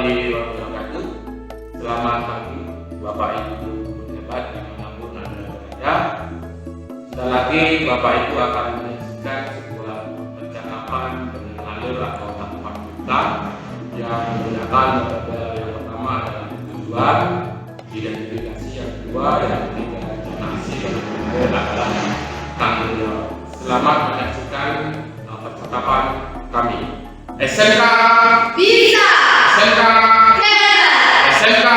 warahmatullahi wabarakatuh. Selamat pagi Bapak Ibu pejabat dimanapun Anda berada. Sebentar lagi Bapak Ibu akan menyaksikan sebuah percakapan dengan alur atau tahapan kita yang menggunakan metode yang pertama adalah tujuan, identifikasi, yang kedua yang ketiga donasi, yang terakhir adalah tanggung jawab. Selamat menyaksikan percakapan kami. SMK Bisa, SMK hebat, SMK.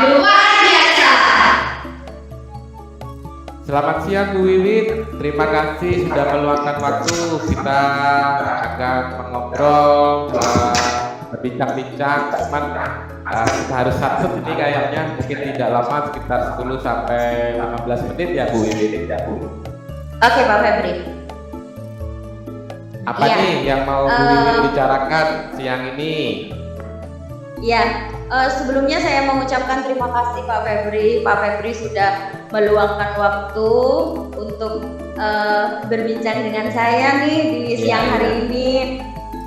luar biasa. Selamat siang Bu Wiwit, terima kasih sudah meluangkan waktu. Kita akan mengobrol, berbincang-bincang, cuman kita harus satu ini kayaknya, mungkin tidak lama, sekitar 10 sampai 15 menit ya Bu Wiwit. Oke Pak Febri. Apa Iya. nih yang mau Bu Wiwit bicarakan siang ini? Ya, sebelumnya saya mengucapkan terima kasih Pak Febri. Pak Febri sudah meluangkan waktu untuk berbincang dengan saya nih di siang hari ini.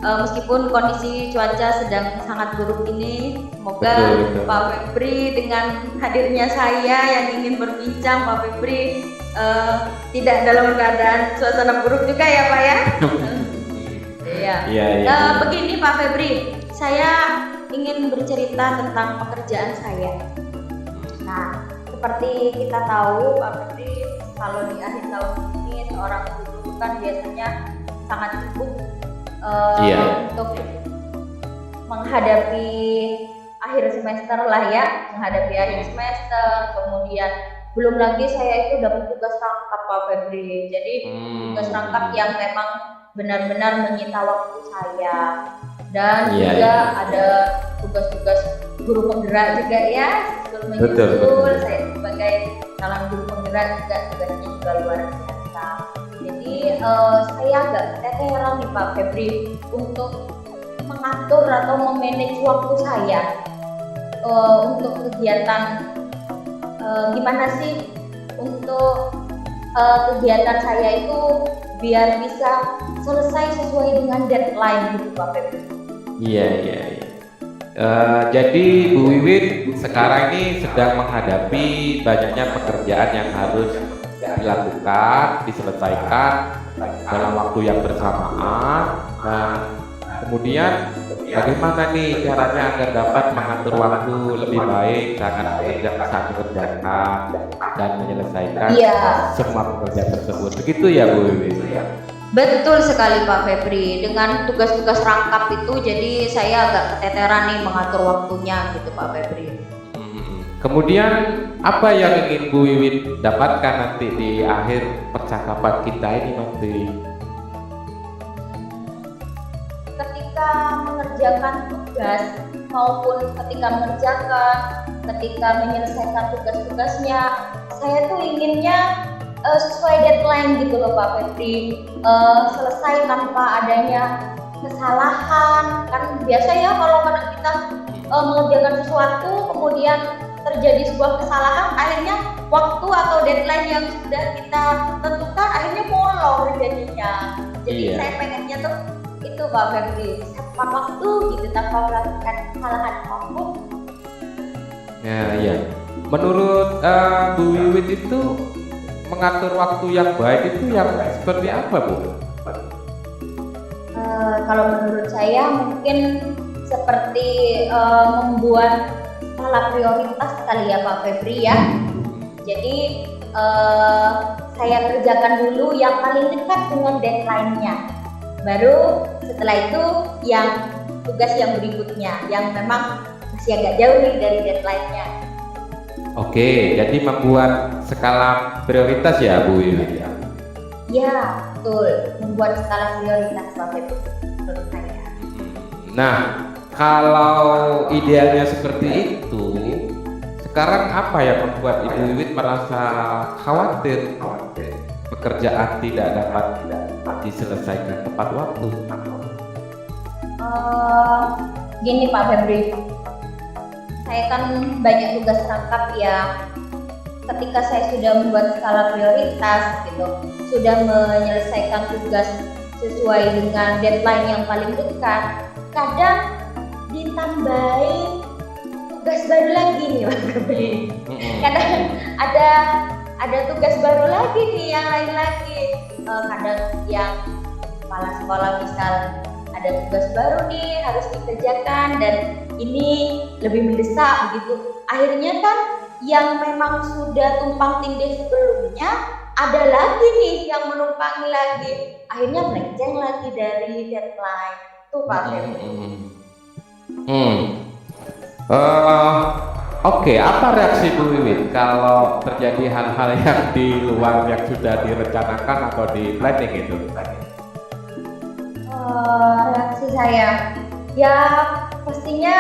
Meskipun kondisi cuaca sedang sangat buruk ini, semoga Betul. Pak Febri dengan hadirnya saya yang ingin berbincang, Pak Febri tidak dalam keadaan suasana buruk juga ya Pak ya. Iya. Iya. Begini Pak Febri, saya ingin bercerita tentang pekerjaan saya. Nah, seperti kita tahu Pak Febri, kalau di akhir tahun ini seorang guru kan biasanya sangat sibuk untuk menghadapi akhir semester lah ya, menghadapi akhir semester. Kemudian belum lagi saya itu dapat tugas rangkap Pak Febri. Jadi tugas rangkap yang memang benar-benar menyita waktu saya. Dan juga ada tugas-tugas guru penggerak juga ya, Betul. saya sebagai calon guru penggerak juga tugasnya juga luar biasa. Jadi saya agak keteteran nih Pak Febri untuk mengatur atau memanage waktu saya untuk kegiatan gimana sih untuk kegiatan saya itu biar bisa selesai sesuai dengan deadline gitu Pak Febri. Iya. Jadi Bu Wiwit sekarang ini sedang menghadapi banyaknya pekerjaan yang harus dilakukan, diselesaikan dalam waktu yang bersamaan. Nah, kemudian bagaimana nih caranya agar dapat mengatur waktu lebih baik saat mengerjakan dan menyelesaikan semua pekerjaan tersebut. Begitu ya Bu Wiwit? Betul sekali Pak Febri, dengan tugas-tugas rangkap itu jadi saya agak keteteran nih mengatur waktunya gitu Pak Febri. Kemudian apa yang ingin Bu Wiwit dapatkan nanti di akhir percakapan kita ini nanti? Ketika mengerjakan tugas maupun ketika menyelesaikan tugas-tugasnya, saya tuh inginnya sesuai deadline gitu loh Pak Febri, selesai tanpa adanya kesalahan. Kan biasa ya kalau kadang kita mengerjakan sesuatu kemudian terjadi sebuah kesalahan, akhirnya waktu atau deadline yang sudah kita tentukan akhirnya molor jadinya. Jadi saya pengennya tuh itu Pak Febri, tepat waktu gitu tanpa melakukan kesalahan apapun. Ya. Menurut Bu Wiwit itu mengatur waktu yang baik itu yang seperti apa Bu? Kalau menurut saya mungkin seperti membuat skala prioritas kali ya Pak Febri ya. Jadi saya kerjakan dulu yang paling dekat dengan deadline-nya. Baru setelah itu yang tugas yang berikutnya yang memang masih agak jauh nih dari deadline-nya. Oke, jadi membuat skala prioritas ya Bu Wiwit? Ya, betul. Membuat skala prioritas Pak Febri menurut saya. Nah, kalau idealnya seperti itu, sekarang apa yang membuat Ibu Wiwit merasa khawatir pekerjaan tidak dapat diselesaikan tepat waktu? Gini Pak Febri, saya kan banyak tugas rangkap ya. Ketika saya sudah membuat skala prioritas gitu, sudah menyelesaikan tugas sesuai dengan deadline yang paling dekat, kadang ditambahin baru lagi nih Pak Febri. Kadang ada tugas baru lagi nih, yang lain lagi. Kadang yang kepala sekolah misal ada tugas baru nih harus dikerjakan dan ini lebih mendesak begitu. Akhirnya kan yang memang sudah tumpang tindih sebelumnya ada lagi nih yang menumpangi lagi. Akhirnya melenceng lagi dari deadline. Tuh Pak Febri. Oke, apa reaksi Bu Wiwit kalau terjadi hal-hal yang di luar yang sudah direncanakan atau di planning itu? Reaksi saya, ya pastinya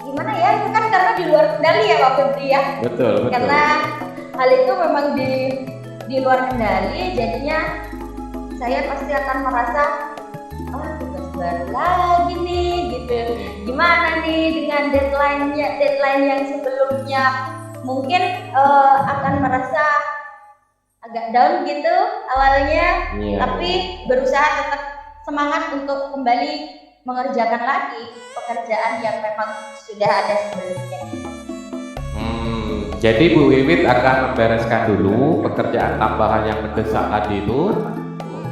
gimana ya, itu kan karena di luar kendali ya Pak Febri ya. Betul. Karena hal itu memang di luar kendali, jadinya saya pasti akan merasa tugas baru lagi nih gitu. Gimana nih dengan deadline yang sebelumnya, mungkin akan merasa agak down gitu awalnya, tapi berusaha tetap semangat untuk kembali mengerjakan lagi pekerjaan yang memang sudah ada sebelumnya. Jadi Bu Wiwit akan membereskan dulu pekerjaan tambahan yang mendesak tadi itu,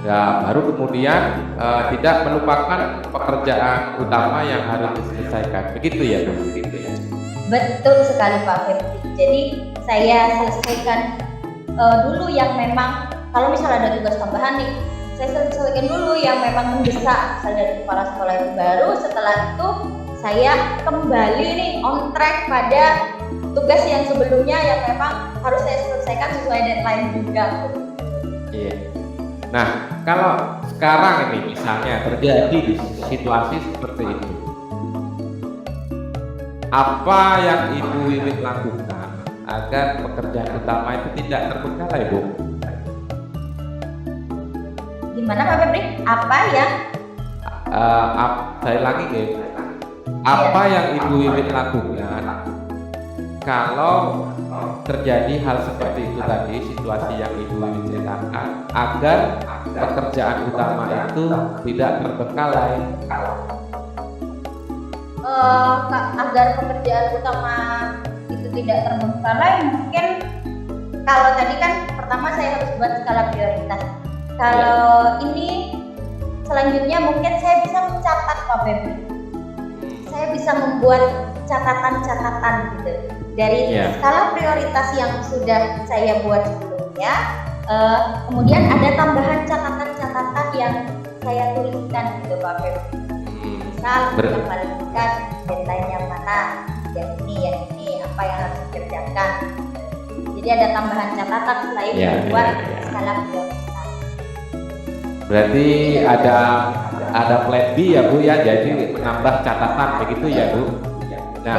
ya baru kemudian tidak melupakan pekerjaan utama yang harus diselesaikan. Begitu ya Bu? Betul sekali Pak Febri. Jadi saya selesaikan dulu yang memang, kalau misalnya ada tugas tambahan nih, saya selesaikan dulu yang memang mendesak, misalnya dari kepala sekolah yang baru. Setelah itu saya kembali nih on track pada tugas yang sebelumnya yang memang harus saya selesaikan sesuai deadline juga. Iya. Nah, kalau sekarang ini misalnya terjadi di situasi seperti itu, apa yang Ibu Wiwit lakukan agar pekerjaan utama itu tidak terbengkalai, Bu? Gimana Pak Febri? Apa yang? Saya ulangi ya. Apa yang Ibu Wiwit lakukan kalau terjadi hal seperti itu tadi, situasi yang Ibu Wiwit ceritakan, agar pekerjaan utama itu tidak terbengkalai? Agar pekerjaan utama itu tidak terbengkalai, mungkin kalau tadi kan pertama saya harus buat skala prioritas. Kalau ini selanjutnya mungkin saya bisa mencatat Pak Febri. Saya bisa membuat catatan-catatan gitu dari skala prioritas yang sudah saya buat sebelumnya. Kemudian ada tambahan catatan-catatan yang saya tuliskan gitu Pak Febri. Misal yang paling dekat deadline yang mana, yang ini apa yang harus dikerjakan. Jadi ada tambahan catatan selain membuat skala prioritas. Berarti ada plan B ya Bu ya, jadi menambah catatan begitu ya Bu. Nah,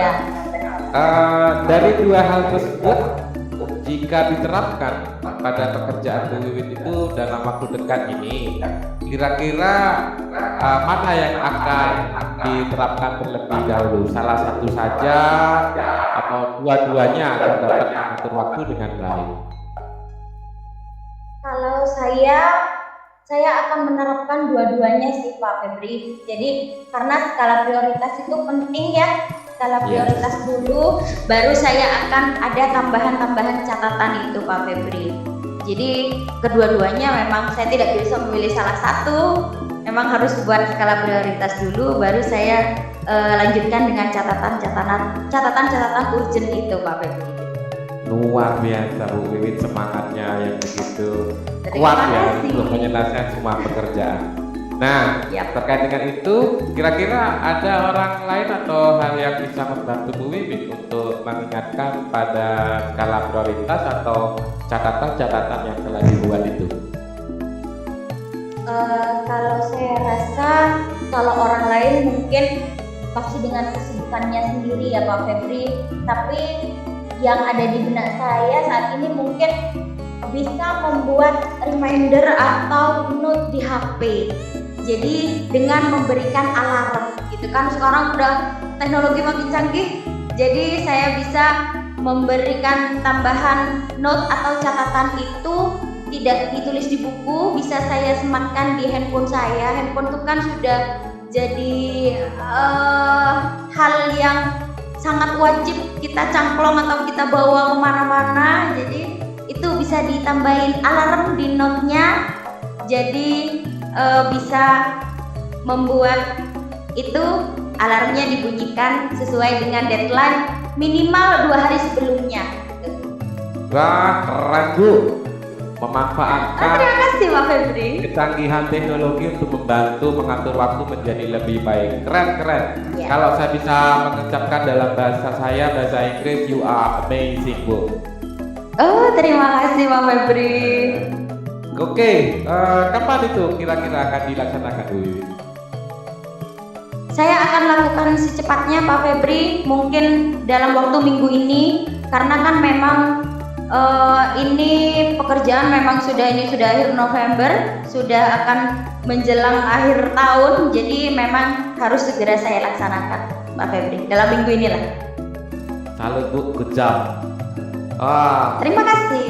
dari dua hal tersebut, jika diterapkan pada pekerjaan Bu Wiwit itu dalam waktu dekat ini, kira-kira mana yang akan diterapkan terlebih dahulu? Salah satu saja atau dua-duanya agar dapat mengatur waktu dengan baik? Kalau saya akan menerapkan dua-duanya sih Pak Febri. Jadi karena skala prioritas itu penting ya. Skala prioritas dulu, baru saya akan ada tambahan-tambahan catatan itu Pak Febri. Jadi kedua-duanya memang saya tidak bisa memilih salah satu. Memang harus buat skala prioritas dulu, baru saya lanjutkan dengan catatan-catatan urgent itu Pak Febri. Luar biasa Bu Wiwit, semangatnya yang begitu kuat ya untuk menyelesaikan semua pekerjaan. Nah, terkait dengan itu, kira-kira ada orang lain atau hal yang bisa membantu Bu Wiwit untuk mengingatkan pada skala prioritas atau catatan-catatan yang telah dibuat itu? Kalau saya rasa kalau orang lain mungkin pasti dengan kesibukannya sendiri ya Pak Febri, tapi yang ada di benak saya saat ini mungkin bisa membuat reminder atau note di HP. Jadi dengan memberikan alarm gitu kan, sekarang udah teknologi makin canggih, jadi saya bisa memberikan tambahan note atau catatan itu tidak ditulis di buku, bisa saya sematkan di handphone saya. Handphone itu kan sudah jadi hal yang sangat wajib kita cangklong atau kita bawa kemana-mana. Jadi itu bisa ditambahin alarm di note-nya. Jadi bisa membuat itu alarmnya dibunyikan sesuai dengan deadline minimal 2 hari sebelumnya. Wah, keren Bu. Memanfaatkan Terima kasih Pak Febri. kecanggihan teknologi untuk membantu mengatur waktu menjadi lebih baik. Keren. Ya. Kalau saya bisa mengucapkan dalam bahasa Inggris, you are amazing Bu. Oh, terima kasih Pak Febri. Oke, kapan itu kira-kira akan dilaksanakan Bu Wiwit? Saya akan lakukan secepatnya Pak Febri, mungkin dalam waktu minggu ini, karena kan memang ini pekerjaan memang sudah akhir November, sudah akan menjelang akhir tahun, jadi memang harus segera saya laksanakan Pak Febri dalam minggu inilah. Salut Bu, good job. Terima kasih.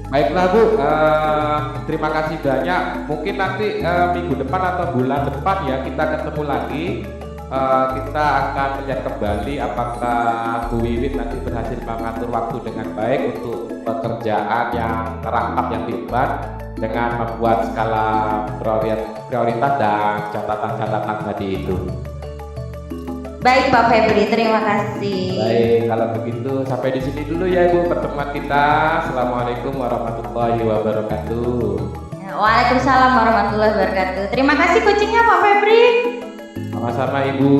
Baiklah Bu, terima kasih banyak. Mungkin nanti minggu depan atau bulan depan ya kita ketemu lagi. Kita akan melihat kembali apakah Bu Wiwit nanti berhasil mengatur waktu dengan baik untuk pekerjaan yang terangkap yang diemban dengan membuat skala prioritas dan catatan-catatan tadi itu. Baik Pak Febri, terima kasih. Baik, kalau begitu sampai di sini dulu ya Ibu pertemuan kita. Assalamualaikum warahmatullahi wabarakatuh. Waalaikumsalam warahmatullahi wabarakatuh. Terima kasih coachingnya Pak Febri. Sama-sama Ibu.